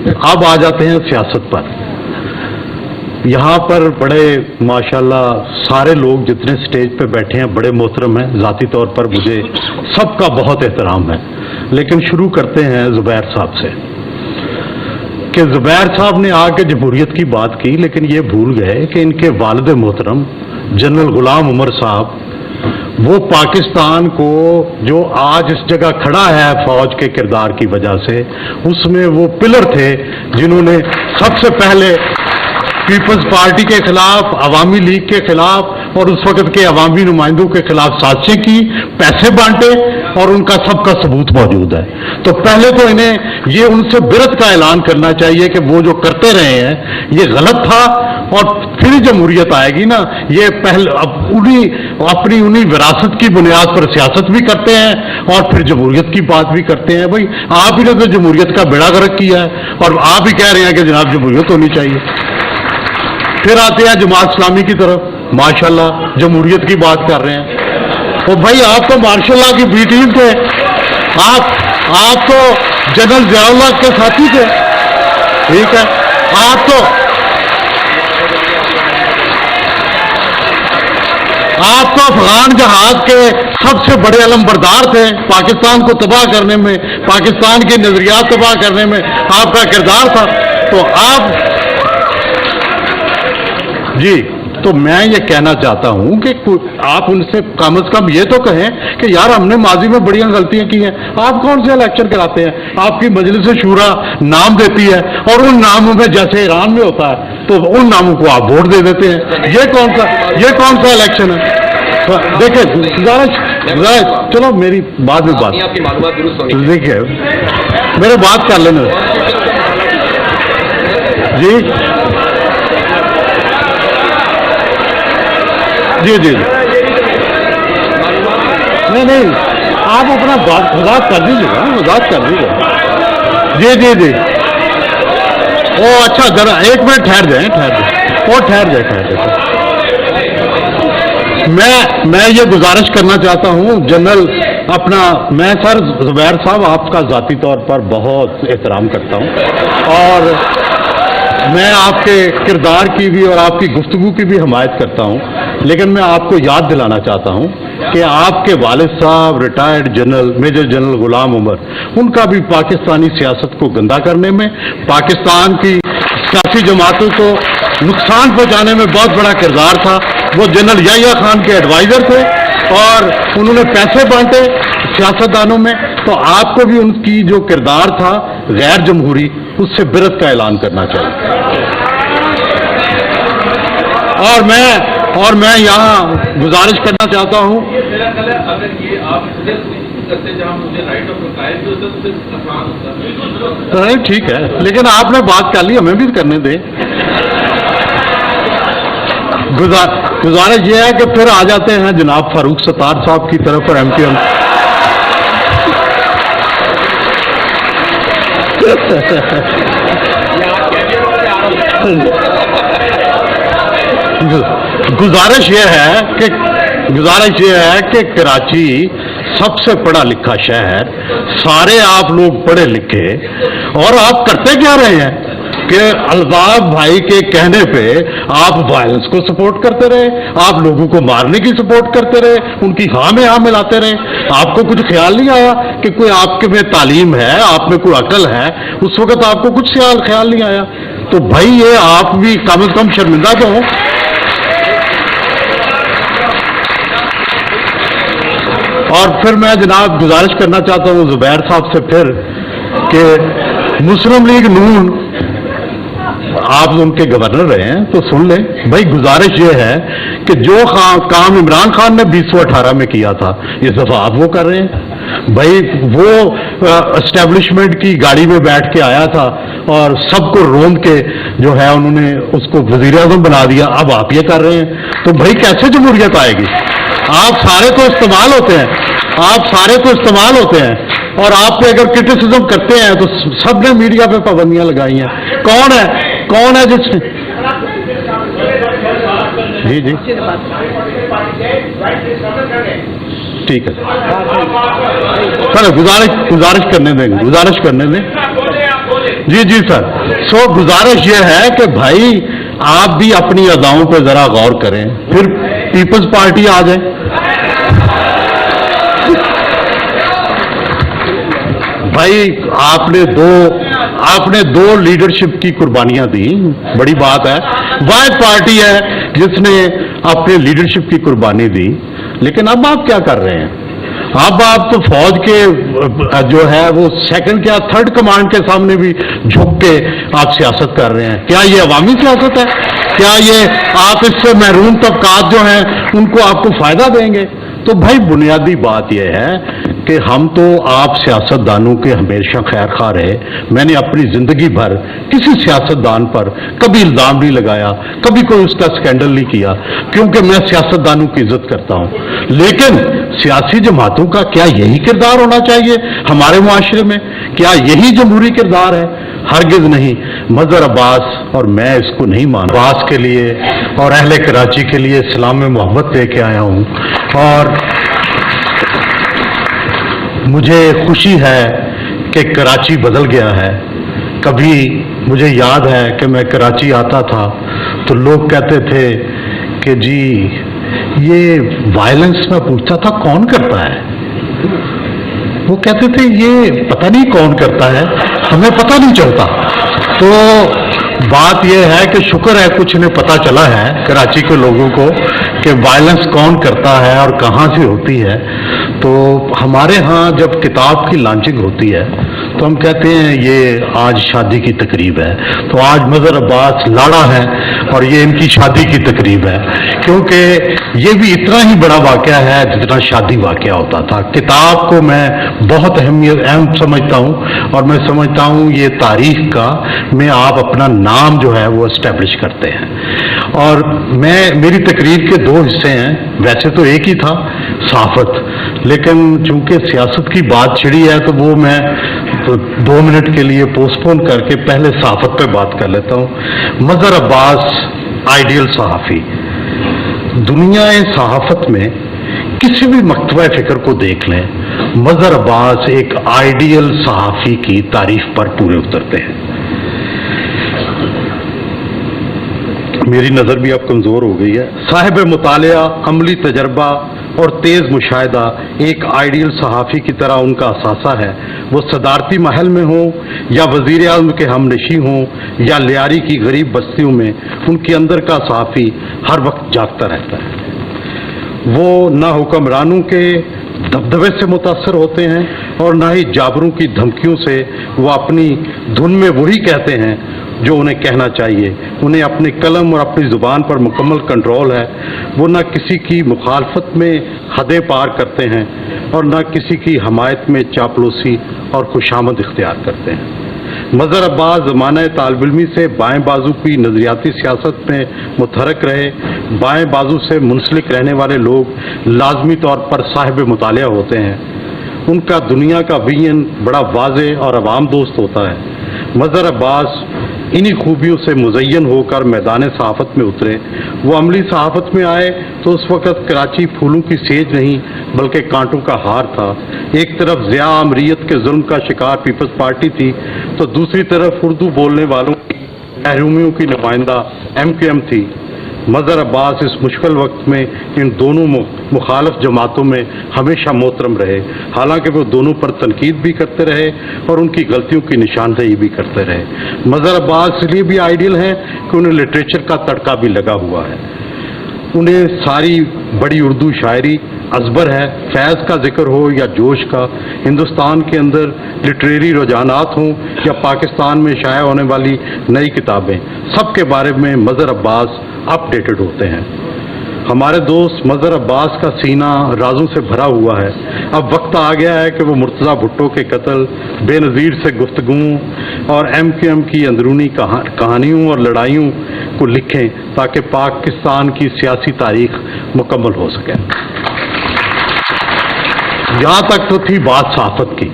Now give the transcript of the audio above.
اب آ جاتے ہیں سیاست پر. یہاں پر بڑے ماشاءاللہ سارے لوگ جتنے سٹیج پہ بیٹھے ہیں بڑے محترم ہیں. ذاتی طور پر مجھے سب کا بہت احترام ہے. لیکن شروع کرتے ہیں زبیر صاحب سے کہ زبیر صاحب نے آ کے جمہوریت کی بات کی، لیکن یہ بھول گئے کہ ان کے والد محترم جنرل غلام عمر صاحب وہ پاکستان کو جو آج اس جگہ کھڑا ہے فوج کے کردار کی وجہ سے، اس میں وہ پلر تھے جنہوں نے سب سے پہلے پیپلز پارٹی کے خلاف، عوامی لیگ کے خلاف اور اس وقت کے عوامی نمائندوں کے خلاف سازشیں کی، پیسے بانٹے، اور ان کا سب کا ثبوت موجود ہے. تو پہلے تو انہیں یہ ان سے برت کا اعلان کرنا چاہیے کہ وہ جو کرتے رہے ہیں یہ غلط تھا، اور پھر جمہوریت آئے گی نا. یہ پہلے اپنی وراثت کی بنیاد پر سیاست بھی کرتے ہیں اور پھر جمہوریت کی بات بھی کرتے ہیں. بھائی آپ ہی نے تو جمہوریت کا بیڑا غرق کیا ہے اور آپ ہی کہہ رہے ہیں کہ جناب جمہوریت ہونی چاہیے. پھر آتے ہیں جماعت اسلامی کی طرف، ماشاءاللہ جمہوریت کی بات کر رہے ہیں. اور بھائی آپ تو مارشل لا کی بی ٹیم تھے، آپ تو جنرل ضیاء اللہ کے ساتھی تھے، ٹھیک ہے. آپ تو افغان جہاد کے سب سے بڑے علمبردار تھے. پاکستان کو تباہ کرنے میں، پاکستان کے نظریات تباہ کرنے میں آپ کا کردار تھا. تو جی تو میں یہ کہنا چاہتا ہوں کہ آپ ان سے کم از کم یہ تو کہیں کہ یار ہم نے ماضی میں بڑی غلطیاں کی ہیں. آپ کون سے الیکشن کراتے ہیں؟ آپ کی مجلس شورا نام دیتی ہے اور ان ناموں میں جیسے ایران میں ہوتا ہے تو ان ناموں کو آپ ووٹ دے دیتے ہیں. یہ کون سا الیکشن ہے؟ دیکھیں چلو میری بعد میں بات، دیکھیے میرے بات کر لینا جی. جی نہیں آپ اپنا وضاحت کر دیجیے گا، وضاحت کر دیجیے گا. جی او اچھا ذرا ایک منٹ ٹھہر جائیں. میں یہ گزارش کرنا چاہتا ہوں جنرل میں سر زبیر صاحب آپ کا ذاتی طور پر بہت احترام کرتا ہوں اور میں آپ کے کردار کی بھی اور آپ کی گفتگو کی بھی حمایت کرتا ہوں. لیکن میں آپ کو یاد دلانا چاہتا ہوں کہ آپ کے والد صاحب retired major general Ghulam Umar, ان کا بھی پاکستانی سیاست کو گندا کرنے میں، پاکستان کی سیاسی جماعتوں کو نقصان پہنچانے میں بہت بڑا کردار تھا. وہ جنرل یحییٰ خان کے ایڈوائزر تھے اور انہوں نے پیسے بانٹے سیاستدانوں میں. تو آپ کو بھی ان کی جو کردار تھا غیر جمہوری، اس سے برت کا اعلان کرنا چاہیے. اور میں یہاں گزارش کرنا چاہتا ہوں، ٹھیک ہے لیکن آپ نے بات کر لی، ہمیں بھی کرنے دیں. گزارش یہ ہے کہ پھر آ جاتے ہیں جناب فاروق ستار صاحب کی طرف اور ایم کیو ایم. گزارش یہ ہے کہ کراچی سب سے پڑھا لکھا شہر، سارے آپ لوگ پڑھے لکھے، اور آپ کرتے کیا رہے ہیں کہ الطاف بھائی کے کہنے پہ آپ وائلنس کو سپورٹ کرتے رہے، آپ لوگوں کو مارنے کی سپورٹ کرتے رہے، ان کی ہاں میں ہاں ملاتے رہے. آپ کو کچھ خیال نہیں آیا کہ کوئی آپ کے میں تعلیم ہے، آپ میں کوئی عقل ہے؟ اس وقت آپ کو کچھ خیال نہیں آیا. تو بھائی یہ آپ بھی کم از کم شرمندہ تو ہوں. اور پھر میں جناب گزارش کرنا چاہتا ہوں زبیر صاحب سے پھر کہ مسلم لیگ نون، آپ ان کے گورنر رہے ہیں تو سن لیں بھائی. گزارش یہ ہے کہ جو کام عمران خان نے 2018 میں کیا تھا اس دفعہ آپ وہ کر رہے ہیں. بھائی وہ اسٹیبلشمنٹ کی گاڑی میں بیٹھ کے آیا تھا اور سب کو روند کے جو ہے انہوں نے اس کو وزیر اعظم بنا دیا، اب آپ یہ کر رہے ہیں. تو بھائی کیسے جمہوریت آئے گی؟ آپ سارے تو استعمال ہوتے ہیں اور آپ پہ اگر کرٹیسزم کرتے ہیں تو سب نے میڈیا پہ پابندیاں لگائی ہیں. کون ہے جس نے جی ٹھیک ہے سر گزارش کرنے دیں. जी जी सर, सो गुजारिश ये है कि भाई आप भी अपनी अदाओं पे जरा गौर करें, फिर पीपल्स पार्टी आ जाए। भाई आपने दो लीडरशिप की कुर्बानियां दी, बड़ी बात है। वाहिद पार्टी है जिसने अपने लीडरशिप की कुर्बानी दी, लेकिन अब आप क्या कर रहे हैं? अब आप तो फौज के जो है वो सेकंड क्या थर्ड कमांड के सामने भी झुक के आप सियासत कर रहे हैं। क्या ये अवामी सियासत है? क्या ये आप इससे महरूम तबकात जो हैं उनको आपको फायदा देंगे? तो भाई बुनियादी बात यह है कि हम तो आप सियासतदानों के हमेशा खैर खा रहे। मैंने अपनी जिंदगी भर किसी सियासतदान पर कभी इल्जाम नहीं लगाया, कभी कोई उसका स्कैंडल नहीं किया, क्योंकि मैं सियासतदानों की इज्जत करता हूं। लेकिन सियासी जमातों का क्या यही किरदार होना चाहिए हमारे मुआशरे में? क्या यही जमहूरी किरदार है? हरगिज नहीं। मजहर अब्बास और मैं इसको नहीं मानता। अब्बास के लिए और अहले कराची के लिए इस्लाम में मोहब्बत लेके आया हूं, और मुझे खुशी है कि कराची बदल गया है। कभी मुझे याद है कि मैं कराची आता था तो लोग कहते थे कि जी ये वायलेंस, में पूछता था कौन करता है? वो कहते थे ये पता नहीं कौन करता है, हमें पता नहीं चलता। तो बात यह है कि शुक्र है कुछ ने पता चला है कराची के लोगों को कि वायलेंस कौन करता है और कहाँ से होती है। तो हमारे यहाँ जब किताब की लॉन्चिंग होती है तो हम कहते हैं ये आज शादी की तकरीब है, तो आज मजहर अब्बास लाड़ा है और ये इनकी शादी की तकरीब है, क्योंकि ये भी इतना ही बड़ा वाक़या है जितना शादी वाक़या होता था। किताब को मैं बहुत अहम समझता हूँ, और मैं समझता हूँ ये तारीख का में आप अपना नाम जो है वो एस्टेब्लिश करते हैं। और मेरी तकरीर के दो हिस्से हैं, वैसे तो एक ही था, सहाफत, लेकिन चूंकि सियासत की बात छिड़ी है तो वो मैं 2 मिनट के लिए पोस्टपोन करके पहले सहाफत पे बात कर लेता हूँ। मजहर अब्बास आइडियल सहाफ़ी। दुनिया सहाफत में किसी भी मकतबा फ़िक्र को देख लें, मजहर अब्बास एक आइडियल सहाफ़ी की तारीफ पर पूरे उतरते हैं। मेरी नज़र भी अब कमज़ोर हो गई है। साहिब मुतालिया, अमली तजर्बा और तेज़ मुशाहिदा एक आइडियल सहाफ़ी की तरह उनका असासा है। वो सदारती महल में हो या वज़ीर आज़म के हमनशी हों या लियारी की गरीब बस्तियों में, उनके अंदर का सहाफ़ी हर वक्त जागता रहता है। वो ना हुक्मरानों के दबदबे से मुतासर होते हैं और ना ही जाबरों की धमकियों से। वो अपनी धुन में वही कहते हैं जो उन्हें कहना चाहिए। उन्हें अपने कलम और अपनी ज़ुबान पर मुकम्मल कंट्रोल है। वो ना किसी की मुखालफत में हदें पार करते हैं और ना किसी की हमायत में चापलूसी और खुशामद इख्तियार करते हैं। मजहर अब्बास ज़माना तालिब इल्मी से बाएं बाजू की नज़रियाती सियासत में मुतहरक रहे। बाएं बाजू से मुंसलिक रहने वाले लोग लाजमी तौर पर साहिब मुतालिया होते हैं। उनका दुनिया का विजन बड़ा वाज़ेह और अवाम दोस्त होता है। मजहर अब्बास इन्हीं खूबियों से मुज़य्यन होकर मैदान सहाफ़त में उतरे। वो अमली सहाफ़त में आए तो उस वक़्त कराची फूलों की सेज नहीं बल्कि कांटों का हार था। एक तरफ ज़िया अमरीयत के जुल्म का शिकार पीपल्स पार्टी थी, तो दूसरी तरफ उर्दू बोलने वालों की महरूमियों की नुमाइंदा MQM थी। मजहर अब्बास इस मुश्किल वक्त में इन दोनों मुखालफ जमातों में हमेशा मोहतरम रहे। हालांकि वो दोनों पर तनकीद भी करते रहे और उनकी गलतियों की निशानदेही भी करते रहे। मजहर अब्बास इसलिए भी आइडियल हैं कि उन्हें लिटरेचर का तड़का भी लगा हुआ है। उन्हें सारी बड़ी उर्दू शायरी अजबर है। फैज़ का जिक्र हो या जोश का, हिंदुस्तान के अंदर लिटरेरी रुझानात हों या पाकिस्तान में शाया होने वाली नई किताबें, सब के बारे में मजहर अब्बास अपडेटेड होते हैं। हमारे दोस्त मजहर अब्बास का सीना राजों से भरा हुआ है। अब वक्त आ गया है कि वो मुर्तज़ा भुट्टो के कत्ल, बेनज़ीर से गुफ्तगू और MQM की अंदरूनी कहानियों और लड़ाइयों को लिखें ताकि पाकिस्तान की सियासी तारीख मुकम्मल हो सके। यहाँ तक तो थी बात सहाफ़त की।